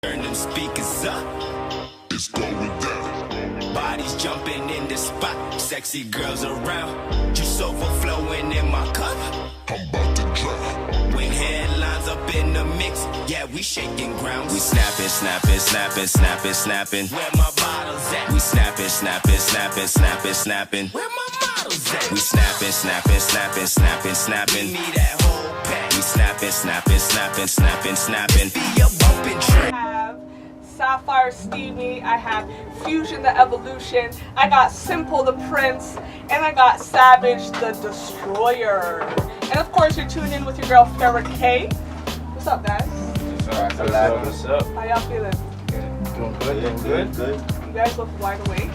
Turn them speakers up. It's going down. Bodies jumping in the spot. Sexy girls around. Juice overflowing in my cup. I'm about to drown. When headlines up in the mix, yeah, we shaking ground. We snapping, snapping, snapping, snapping, snapping. Where my bottles at? We snapping, snapping, snapping, snapping, snapping. Where my bottles at? We snapping, snapping, snapping, snapping, snapping. Give me that whole pack. We snapping, snapping, snapping, snapping, snapping. Be a bumping trip. Sapphire Stevie, I have Fuushzion the Evolution, I got Simple the Prince, and I got Saavage the Destroyer. And of course, you're tuned in with your girl Farrah K. What's up, guys? What's up? How y'all feeling? Doing good, doing good. Good. You guys look wide awake.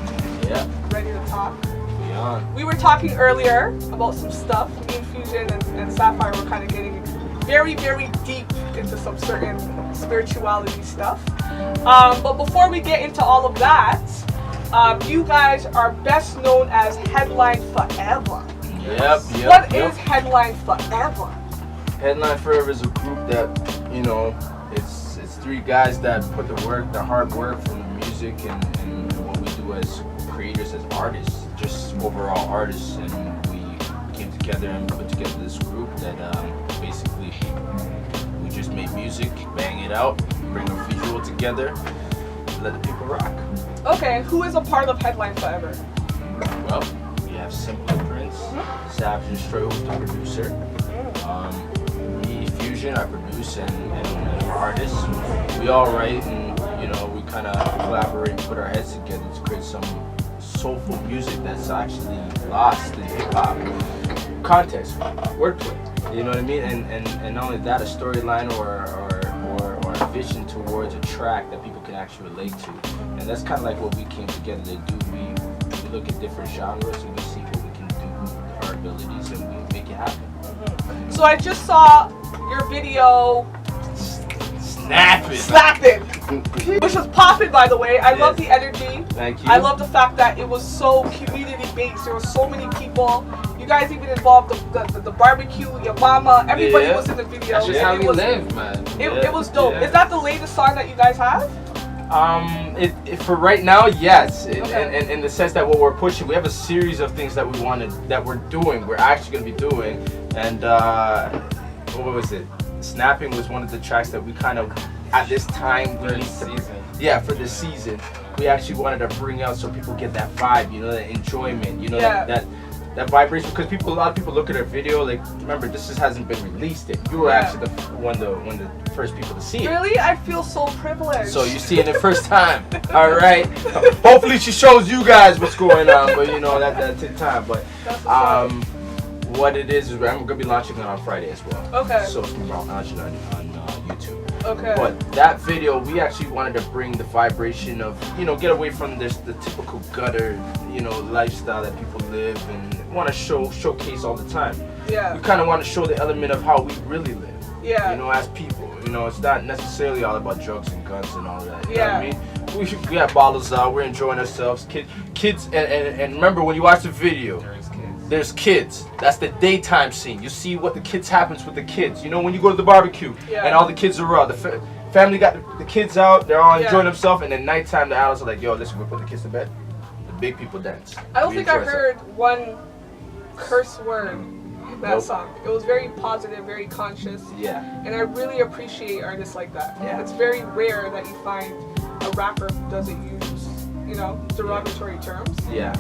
Yeah. Ready to talk. Beyond. We were talking earlier about some stuff. Me and Fuushzion and Sapphire were kind of getting very, very deep into some certain spirituality stuff. But before we get into all of that, you guys are best known as Headline4Ever. Yep. What is Headline4Ever? Headline4Ever is a group that, you know, it's three guys that put the hard work from the music and what we do as creators, as artists, just overall artists, and we came together and put together this group that basically we just make music, bang it out, bring a visual together, let the people rock. Okay, who is a part of Headline4Ever? Well, we have Simple the Prince, Saavage the Destroyer, who's the producer. Me, Fuushzion, I produce, and we're artists. We all write, and you know, we kind of collaborate and put our heads together to create some soulful music that's actually lost in hip hop context, wordplay. You know what I mean? And not only that, a storyline or a vision towards a track that people can actually relate to. And that's kind of like what we came together to do. We look at different genres and we see what we can do with our abilities and we make it happen. So I just saw your video Snapping! Which was popping, by the way. I love the energy. Thank you. I love the fact that it was so community-based. There were so many people. You guys even involved the barbecue, your mama. Everybody was in the video. That's just how we live, man. It was dope. Is that the latest song that you guys have? For right now, yes. Okay. In the sense that what we're pushing, we have a series of things that we're actually going to be doing. And what was it? Snapping was one of the tracks that we kind of, at this time, for this season, we actually wanted to bring out so people get that vibe, you know, that enjoyment, you know, that vibration. Because a lot of people look at our video, like, remember, this just hasn't been released yet. You were actually one of the first people to see it. Really? I feel so privileged. So you see it the first time. All right. Hopefully she shows you guys what's going on, but you know that takes time. But what it is I'm gonna be launching it on Friday as well. Okay. So it's gonna be launching on YouTube. Okay. But that video, we actually wanted to bring the vibration of, you know, get away from the typical gutter, you know, lifestyle that people live and want to showcase all the time. Yeah. We kind of want to show the element of how we really live. Yeah. You know, as people. You know, it's not necessarily all about drugs and guns and all that. You know what I mean? We got bottles out. We're enjoying ourselves. Kids, and remember when you watch the video. There's kids. That's the daytime scene. You see what the kids happens with the kids. You know, when you go to the barbecue and all the kids are out, the family got the kids out, they're all enjoying themselves, and then nighttime the adults are like, yo, listen, we put the kids to bed. The big people dance. I don't think I heard one curse word in that song. It was very positive, very conscious. Yeah. And I really appreciate artists like that. Yeah. It's very rare that you find a rapper who doesn't use, you know, derogatory terms. Yeah.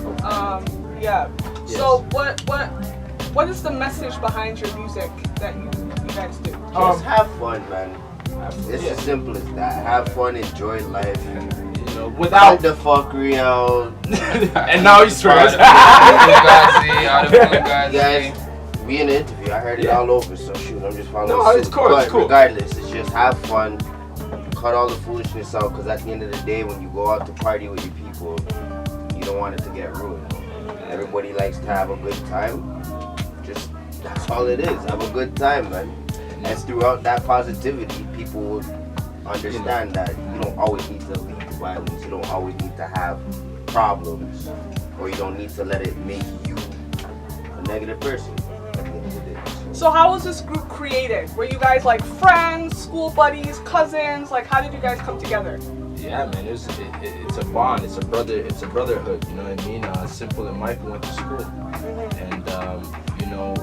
Yeah. Yes. So what is the message behind your music that you guys do? Just have fun, man. It's as simple as that. Have fun, enjoy life. You know, without the fuckery out. And now he's stressed. Guys, we in the interview. I heard it all over, so shoot, I'm just following. No, it's cool. But it's cool. regardless, it's just have fun. Cut all the foolishness out, because at the end of the day, when you go out to party with your people, you don't want it to get ruined. Everybody likes to have a good time. Just, that's all it is. Have a good time, man. And throughout that positivity, people will understand that you don't always need to lead to violence. You don't always need to have problems. Or you don't need to let it make you a negative person at the end of the day. So how was this group created? Were you guys like friends, school buddies, cousins? Like how did you guys come together? Yeah, man, it's a bond. It's a brotherhood. You know what I mean? Simple and Michael went to school, and you know,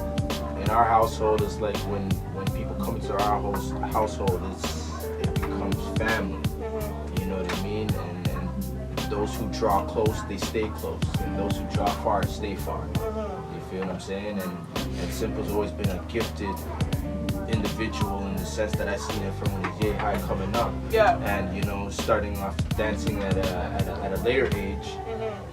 in our household, it's like when people come into our household, it becomes family. You know what I mean? And those who draw close, they stay close, and those who draw far, stay far. You feel what I'm saying? And Simple's always been a gifted individual in the sense that I seen it from when he's yay high coming up. Yeah. And you know, starting off dancing at a later age.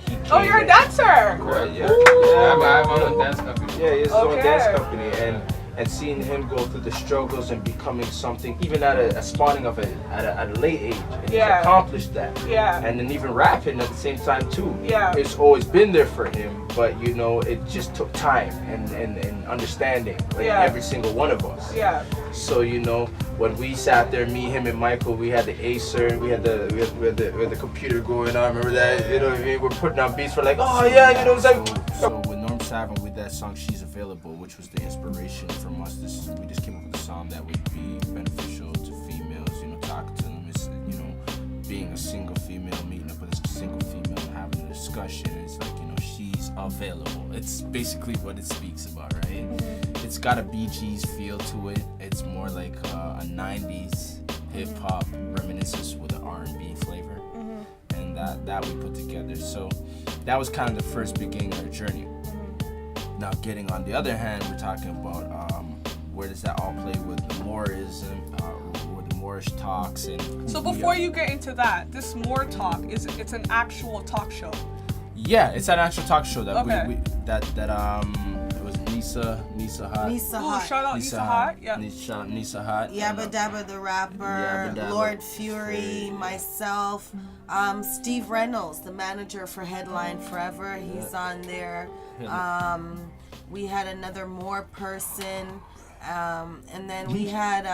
He Oh, you're a dancer. Right, yeah. I have my own dance company. Yeah, his own Okay. dance company, and seeing him go through the struggles and becoming something, even at a spawning of it at a late age, and he's accomplished that. Yeah. And then even rapping at the same time too. Yeah. It's always been there for him, but you know, it just took time and understanding, like every single one of us. Yeah. So you know, when we sat there, me, him, and Michael, we had the Acer, we had the computer going on. Remember that? You know what I mean? We're putting on beats for like, oh yeah, you know what I'm saying? So with Norm Savin, with that song "She's Available," which was the inspiration from us, we just came up with a song that would be beneficial to females. You know, talking to them is, you know, being a single female, meeting up with a single female, and having a discussion. It's like, you know, she's available. It's basically what it speaks about, right? It's got a Bee Gees feel to it. It's more like a 90s hip hop reminiscence with an R&B flavor, and that we put together. So that was kind of the first beginning of our journey. Now, getting on the other hand, we're talking about where does that all play with the Moorism, with the Moorish talks, and So before you get into that, this Moor Talk it's an actual talk show. yeah, it's an actual talk show that Okay. we it was Nisa Hot. Nisa Ooh, Hot. shout out Nisa Hot. Yeah. Shout out Nisa Hot. Yabba Dabba the rapper, Yabba Dabba. Lord Fury, myself, Steve Reynolds, the manager for Headline4Ever, he's on there. We had another Moor person, and then we had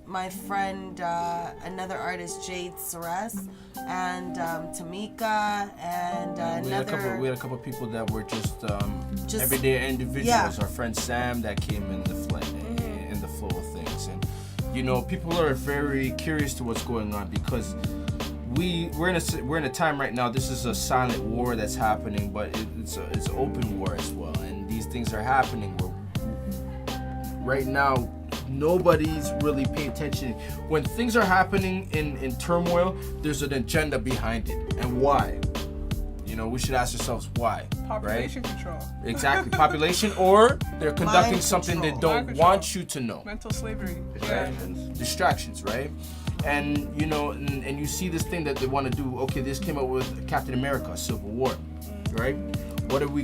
my friend, another artist, Jade Ceres, and Tamika, and We had a couple people that were just everyday individuals. yeah. Our friend Sam that came in the flow of things, and you know, people are very curious to what's going on because we're in a time right now. This is a silent war that's happening, but it's an open war as well, and these things are happening. Right now, nobody's really paying attention. When things are happening in turmoil, there's an agenda behind it, and why? You know, we should ask ourselves why. Population control. Exactly, population, or they're conducting Mind something they control. don't Mind want control. you to know. Mental slavery. Distractions, right? And you know, and you see this thing that they want to do. Okay, this came up with Captain America, Civil War, right? What are we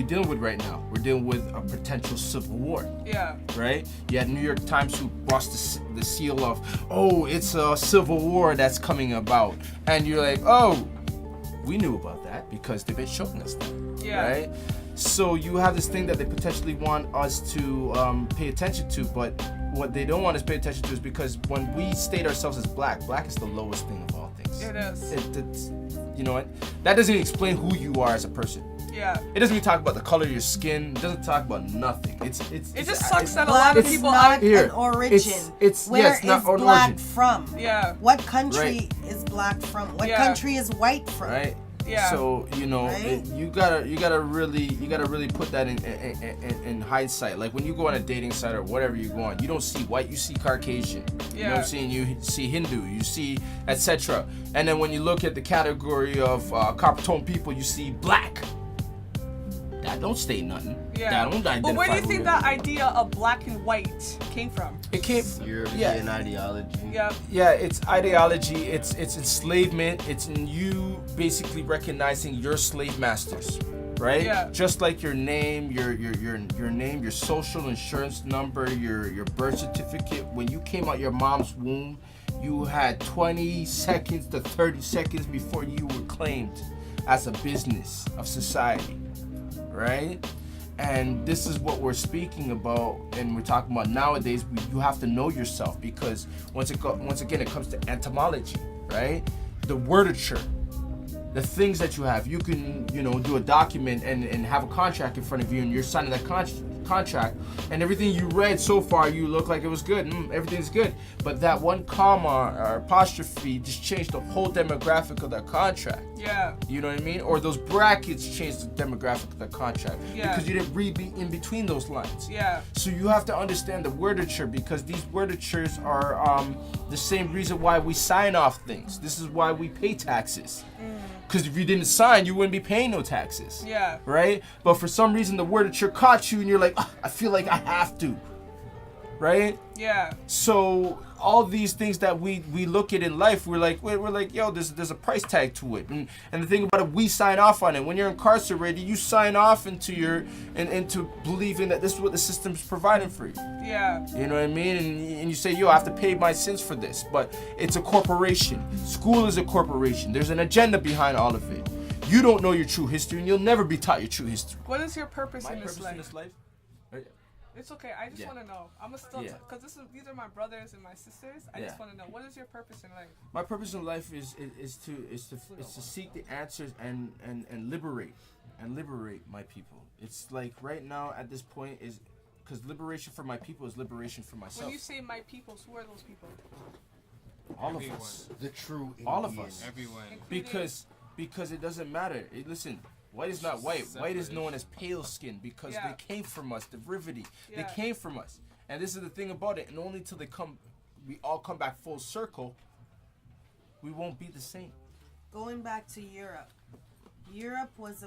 dealing with right now? We're dealing with a potential civil war, Yeah. right? You had New York Times who bust the seal of, oh, it's a civil war that's coming about, and you're like, oh, we knew about that because they've been showing us that, Yeah. right? So you have this thing that they potentially want us to pay attention to, but what they don't want us to pay attention to is because when we state ourselves as black is the lowest thing of all things. It is. It's, you know what? That doesn't even explain who you are as a person. Yeah. It doesn't even talk about the color of your skin. It doesn't talk about nothing. It just sucks that a Black lot of is people not Here, an origin. Where it's not is an black origin. from? Yeah. What country Right. is black from? What Yeah. country is white from? Right? Yeah. So you know, Right? you gotta really put that in hindsight. Like when you go on a dating site or whatever you go on, you don't see white, you see Caucasian. You know what I'm saying? You see Hindu, you see etc. And then when you look at the category of copper tone people, you see black. That don't state nothing. Yeah. That don't identify. But where do you who think you that are. idea of black and white came from? It came? European ideology. Yeah. Yeah, it's ideology, it's enslavement, it's in you basically recognizing your slave masters, right? Yeah. Just like your name, your name, your social insurance number, your birth certificate. When you came out your mom's womb, you had 20 seconds to 30 seconds before you were claimed as a business of society, right? And this is what we're speaking about, and we're talking about nowadays. You have to know yourself, because once again it comes to entomology, right? The wordature, the things that you have. You can, do a document and have a contract in front of you, and you're signing that contract, and everything you read so far, you look like it was good. Everything's good, but that one comma or apostrophe just changed the whole demographic of that contract. Yeah. You know what I mean? Or those brackets changed the demographic of the contract because you didn't read in between those lines. Yeah. So you have to understand the wordature, because these wordatures are the same reason why we sign off things. This is why we pay taxes. Because if you didn't sign, you wouldn't be paying no taxes. Yeah. Right? But for some reason, the wordature caught you, and you're like, I feel like I have to. Right? Yeah. So all these things that we look at in life, we're like, yo, there's a price tag to it. And the thing about it, we sign off on it. When you're incarcerated, you sign off into believing that this is what the system's providing for you. Yeah. You know what I mean? And you say, yo, I have to pay my sins for this. But it's a corporation. School is a corporation. There's an agenda behind all of it. You don't know your true history, and you'll never be taught your true history. What is your purpose My in this purpose life? in this life? It's okay. I just want to know. I'm still because these are my brothers and my sisters. I just want to know, what is your purpose in life? My purpose in life is to seek the answers and liberate my people. It's like right now at this point is because liberation for my people is liberation for myself. When you say my peoples, who are those people? All of us. The true Indian. All of us. Everyone. Because it doesn't matter. Listen. White is not white. White is known as pale skin because they came from us, divinity. They came from us. And this is the thing about it. And only till we all come back full circle, we won't be the same. Going back to Europe. Europe was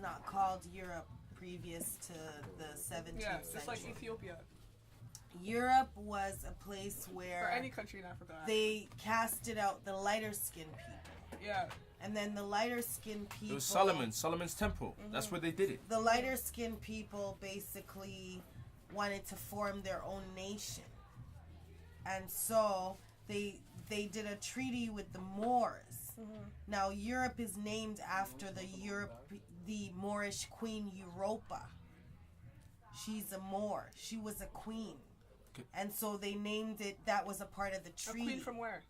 not called Europe previous to the 17th Yeah, century. just like Ethiopia. Europe was a place where Or any country in Africa. they casted out the lighter skinned people. Yeah. And then the lighter skinned people. It was Solomon's temple. That's where they did it. The lighter skinned people basically wanted to form their own nation. And so they did a treaty with the Moors. Now Europe is named after the Moorish queen Europa. She's a Moor. She was a queen. And so they named it, that was a part of the treaty. A queen from where?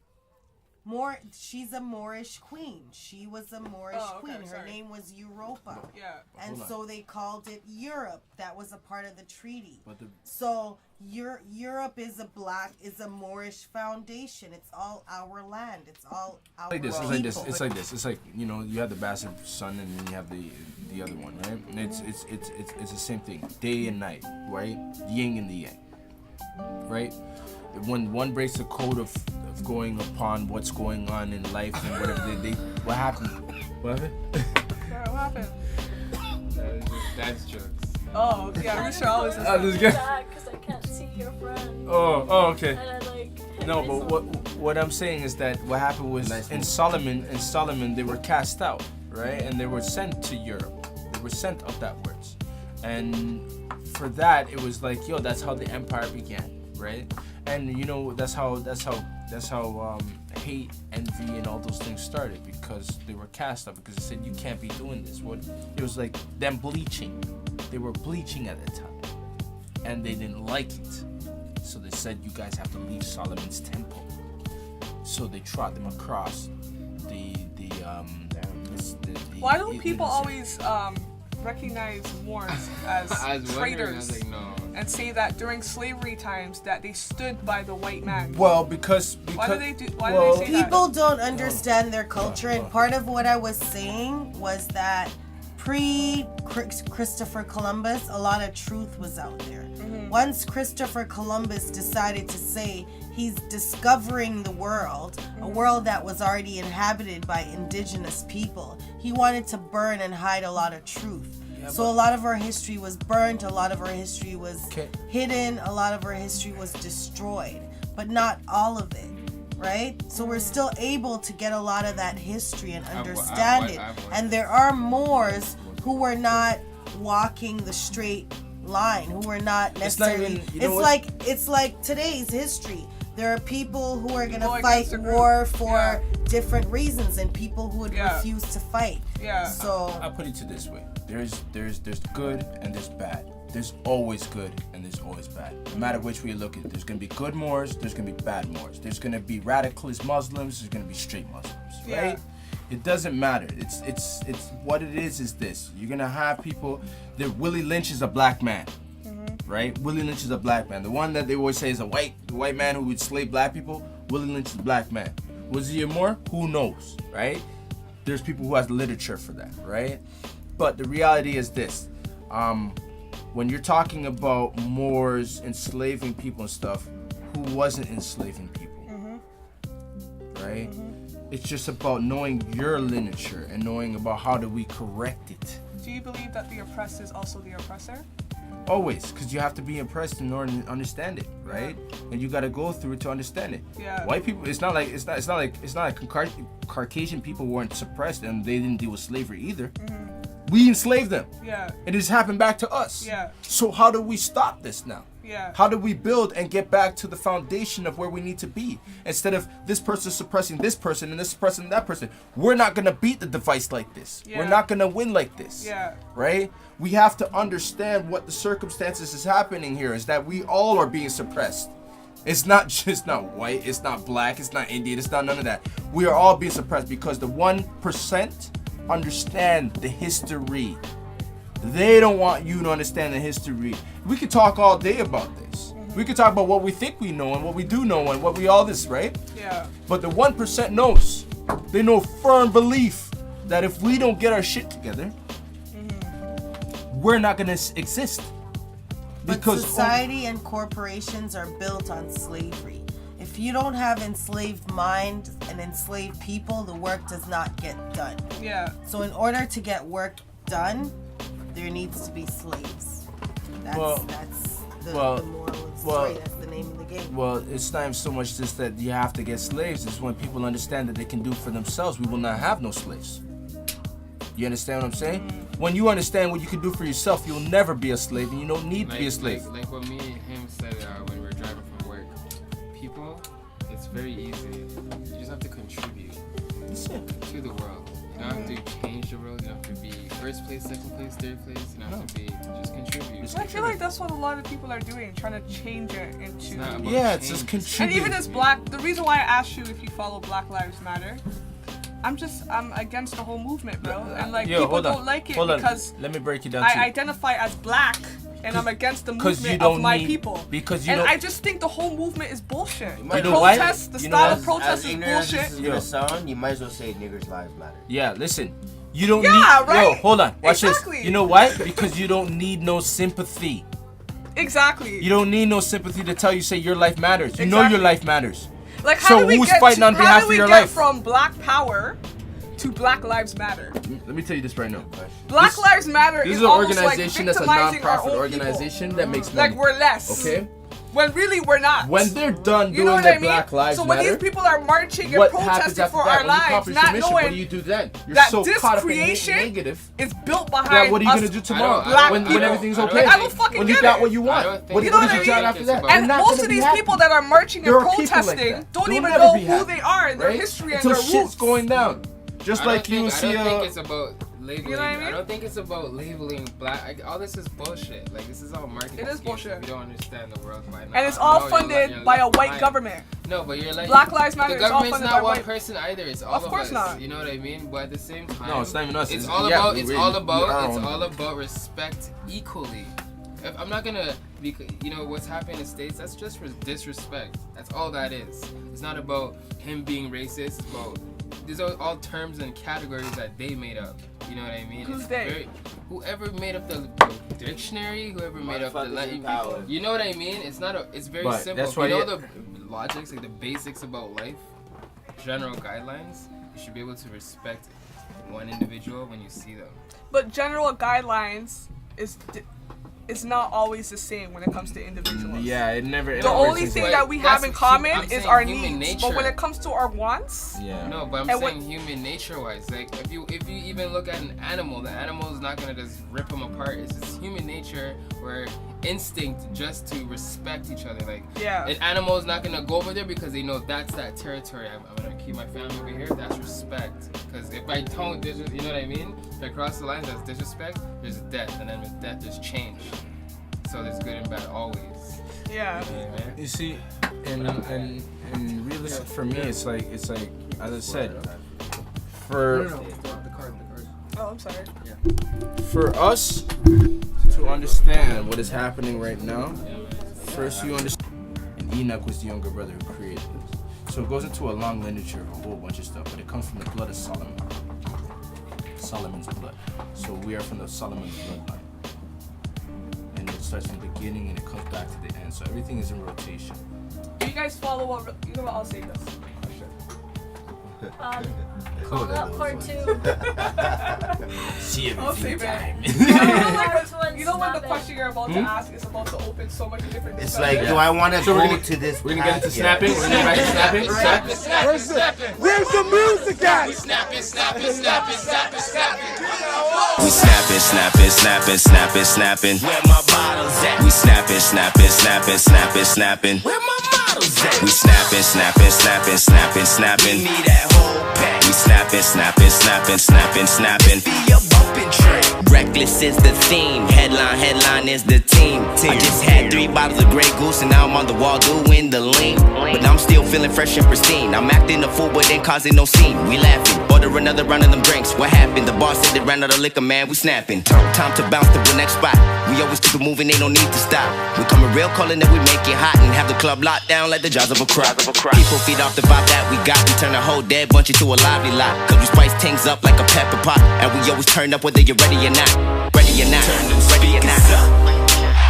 She's a Moorish queen. She was a Moorish queen. Her name was Europa. Yeah. And so they called it Europe. That was a part of the treaty. But so Europe is a Moorish foundation. It's all our land. It's all our like this. people. It's like this. It's like, you know, you have the bastard son and then you have the other one, right? And it's the same thing. Day and night, right? Yin and the yang, right? When one breaks the code of going upon what's going on in life and whatever what happened? What happened? What happened? That's jokes. Oh, yeah, Risha always is. Oh, this is good. Because I can't see your friend. Oh, okay. And I like. No, but what I'm saying is that what happened was in Solomon they were cast out, right? And they were sent to Europe. They were sent up that words. And for that it was like, yo, that's how the empire began, right? And you know, that's how hate, envy, and all those things started, because they were cast out, because they said you can't be doing this. It was like them bleaching. They were bleaching at the time, and they didn't like it. So they said, you guys have to leave Solomon's temple. So they trot them across the Why don't people always recognize Moors as traitors and say that during slavery times that they stood by the white man? Well, because why do they say that? People don't understand their culture, and part of what I was saying was that pre-Christopher Columbus, a lot of truth was out there. Once Christopher Columbus decided to say he's discovering the world, a world that was already inhabited by indigenous people, he wanted to burn and hide a lot of truth. So a lot of our history was burnt, a lot of our history was hidden, a lot of our history was destroyed, but not all of it, right? So we're still able to get a lot of that history and understand it. And there are Moors who were not walking the straight line, who were not necessarily. It's like today's history. There are people who are gonna fight war for different reasons, and people who would refuse to fight. Yeah. So I'll put it to this way: there's good and there's bad. There's always good and there's always bad. No matter which way you look at it, there's gonna be good Moors, there's gonna be bad Moors. There's gonna be radicalist Muslims, there's gonna be straight Muslims, right? It doesn't matter. It's what it is this. You're gonna have people. That Willie Lynch is a black man, right? Willie Lynch is a black man. The one that they always say is the white man who would slave black people. Willie Lynch is a black man. Was he a Moor? Who knows, right? There's people who has literature for that, right? But the reality is this. When you're talking about Moors enslaving people and stuff, who wasn't enslaving people, right? It's just about knowing your literature and knowing about how do we correct it. Do you believe that the oppressed is also the oppressor? Always, because you have to be impressed in order to understand it, right? And you got to go through it to understand it. Yeah. White people, it's not like Caucasian people weren't suppressed and they didn't deal with slavery either. We enslaved them. Yeah. It has happened back to us. Yeah. So how do we stop this now? Yeah. How do we build and get back to the foundation of where we need to be? Instead of this person suppressing this person and this suppressing that person. We're not going to beat the device like this. Yeah. We're not going to win like this. Yeah. Right? We have to understand what the circumstances is happening here is that we all are being suppressed. It's not white, it's not black, it's not Indian, it's not none of that. We are all being suppressed because the 1% understand the history. They don't want you to understand the history. We could talk all day about this. We could talk about what we think we know and what we do know and what we all this, right? Yeah. But the 1% knows. They know firm belief that if we don't get our shit together, we're not gonna exist. But society and corporations are built on slavery. If you don't have enslaved mind and enslaved people, the work does not get done. Yeah. So in order to get work done, there needs to be slaves. That's the moral of the story. That's the name of the game. Well, it's not so much just that you have to get slaves. It's when people understand that they can do for themselves, we will not have no slaves. You understand what I'm saying? When you understand what you can do for yourself, you'll never be a slave, and you don't need to be a slave. Like what me and him said when we were driving from work. People, it's very easy. You just have to contribute to the world. You don't have to change the world. You don't have to be first place, second place, third place. You don't have to be, just contribute. I feel like that's what a lot of people are doing, trying to change it into... It's just contribute. And even as black, the reason why I asked you if you follow Black Lives Matter, I'm against the whole movement, bro. And like, people don't like it because let me break it down. I identify as black and I'm against the movement of my people. And I just think the whole movement is bullshit. The protest, the style of protest is bullshit. As ignorant as this is gonna sound, you might as well say niggers' lives matter. Yeah, listen. You don't need... right? Yo, hold on. Watch Exactly. this. You know why? Because you don't need no sympathy. Exactly. You don't need no sympathy to tell you, say your life matters. You know your life matters. Like, how do we who's get fighting on behalf of your life? From Black Power to Black Lives Matter? Let me tell you this right now. Black Lives Matter is is an almost organization like that's a victimizing our non-profit own organization that makes people. money. Like, we're less. Okay? When really we're not. When they're done You know doing what the I mean? Black Lives So Matter, when these people are marching and what happens protesting after for that? our When you lives, accomplish not your mission, what knowing do you do then? You're that so this caught up in creation negative. is built behind Yeah, what are you us gonna do tomorrow? black When people. everything's Like, okay? I don't fucking When get you got it. what you want. What You know is what I your job mean? after that? And You're not most gonna of be these happy. people that are marching and There are people like protesting that. don't They'll even never know be who happy, they are and their right? history and Until their shit's roots. going down. Just like you see I don't think it's about labeling. You know what I mean? I don't think it's about labeling black. All this is bullshit. Like, this is all marketing. It is schemes. bullshit. We don't understand the world by now. And it's all No, funded by a white lying. government. No, but you're like Black Lives Matter The is all government's funded not by one white. person either. It's all Of course us. not. You know what I mean? But at the same time, No, it's not even us. It's It's- all yeah, about. we It's really- all we are about. It's on all about respect equally. If I'm not gonna, you know what's happening in the States. That's just disrespect. That's all that is. It's not about him being racist. It's about these are all terms and categories that they made up. You know what I mean? Who's It's they? Whoever made up the dictionary, whoever made up the Motherfuckers in power. you know what I mean? It's not a. It's very But simple. that's why You know you- the logics, like the basics about life, general guidelines. You should be able to respect one individual when you see them. But general guidelines is not always the same when it comes to individuals. Yeah, it never. The only thing that we have in common I'm is saying our human needs. nature. But when it comes to our wants, Yeah. No, but I'm And saying human nature-wise. Like, if you even look at an animal, the animal is not gonna just rip them apart. It's just human nature or instinct just to respect each other. Like, yeah. an animal is not gonna go over there because they know that's that territory. I'm gonna keep my family over here. That's respect. Because if I don't, you know what I mean? If I cross the line, that's disrespect. There's death, and then with death, there's change. So there's good and bad always. Yeah. You know what I mean? You see, and realistic for me, it's like as I said, For The card. Oh, I'm sorry. for us to understand what is happening right now, first you understand. And Enoch was the younger brother who created this. So it goes into a long literature of a whole bunch of stuff, but it comes from the blood of Solomon. Solomon's blood. So we are from the Solomon's bloodline. And it starts from the beginning and it comes back to the end. So everything is in rotation. Do you guys follow what? You know what? I'll say this. Call up part 2. See I'll everything save time. You know when the question you're about to ask is about to open so many different. It's discussions? like, do I want to So go to this? We're gonna get into path? snapping. We're gonna get back to snapping. Where's the music at? We snapping, snapping. Where my bottles at? We snapping. Where my bottles at? We snapping. We need that whole pack. We snapping. Be a bumping train. Reckless is the theme. Headline is the team. I just had 3 bottles of Grey Goose and now I'm on the wall doing the lean. But I'm still feeling fresh and pristine. I'm acting a fool but ain't causing no scene. We laughing. Order another round of them drinks. What happened? The boss said they ran out of liquor, man. We snapping. Time to bounce to the next spot. We always keep it moving, ain't no need to stop. We coming real cold and then we make it hot and have the club locked down like the jaws of a croc. People feed off the vibe that we got. We turn a whole dead bunch into a lively lot. Cause we spice things up like a pepper pot. And we always turn up whether you're ready or not. Turn them speakers up.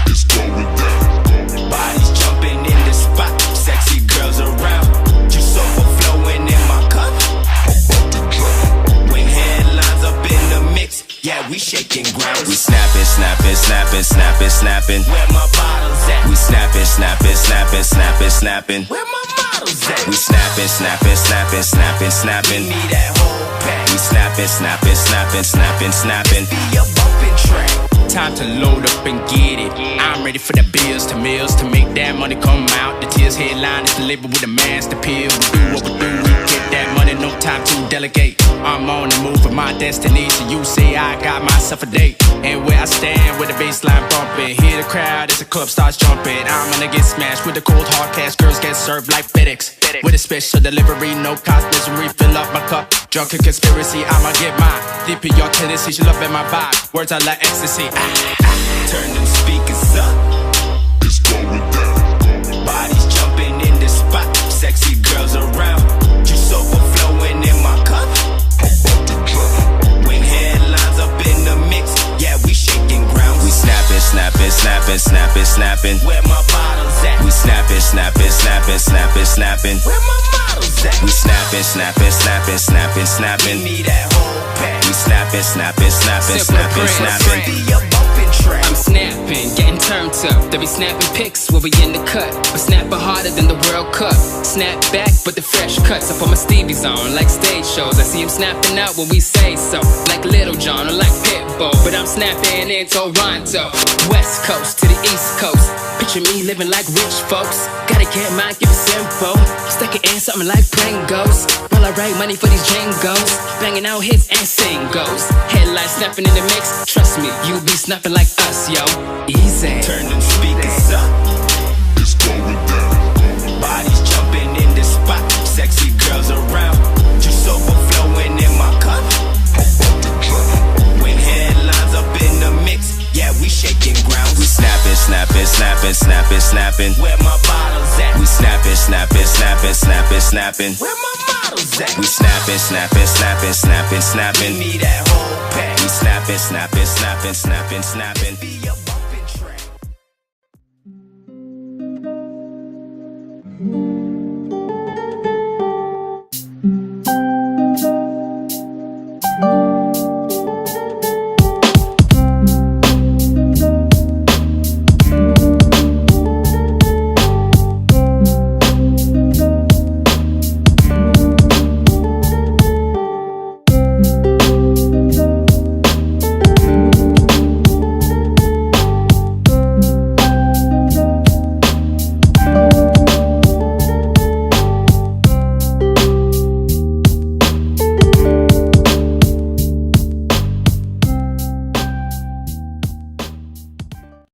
It's going down. Bodies jumping in the spot. Sexy girls around. Juice overflowing in my cup. I'm about to drown. When headlines up in the mix. Yeah, we shaking ground. We snapping. Where my bottles at? We snapping. Where my bottles at? We snapping. We need that whole pack. We snapping. Be a bumping track. Time to load up and get it. I'm ready for the bills to mills to make that money come out. The tears headline is the label with a master pill. We do what we do, we get that money, no time to delegate. I'm on the move for my destination. You say I got myself a date. And where I stand with the baseline bumping, hear the crowd as the club starts jumping. I'm gonna get smashed with the cold hard cash. Girls get served like FedEx. With a special delivery, no cost misery. Fill up my cup, drunken conspiracy. I'ma get mine. DPR Tennessee, she love in my vibe. Words are like ecstasy. Turn them speakers up. It's going down. Bodies jumping in the spot. Sexy girls around. Juice overflowing in my cup. I'm about to drown. When headlines up in the mix. Yeah, we shaking ground. We snapping. Where my bottles at? We snapping. Where my bottles at? We snapping. We need that whole pack. We snapping. Be a bumping track. I'm snapping, getting turned up. They be snapping pics when we in the cut. But snapping harder than the World Cup. Snap back, but the fresh cuts. I put my Stevies on like stage shows. I see him snapping out when we say so. Like Little John or like Pitbull. But I'm snapping in Toronto. West Coast to the East Coast. Picture me living like rich folks. Gotta get mine, give it simple. Stuck it in something like Pringles. While I write money for these jingles. Banging out hits and singles. Headlines snapping in the mix. Trust me, you be snapping like us, yo. Easy. Turn them speakers up. It's going down. Bodies jumping in the spot. Sexy girls around. Juice overflowing in my cup. I'm about to drown. When headlines up in the mix. Yeah, we shaking ground. We snapping. Where my bottles at? We snapping. Where my bottles at? We snapping. We need that whole pack. We snapping. Be a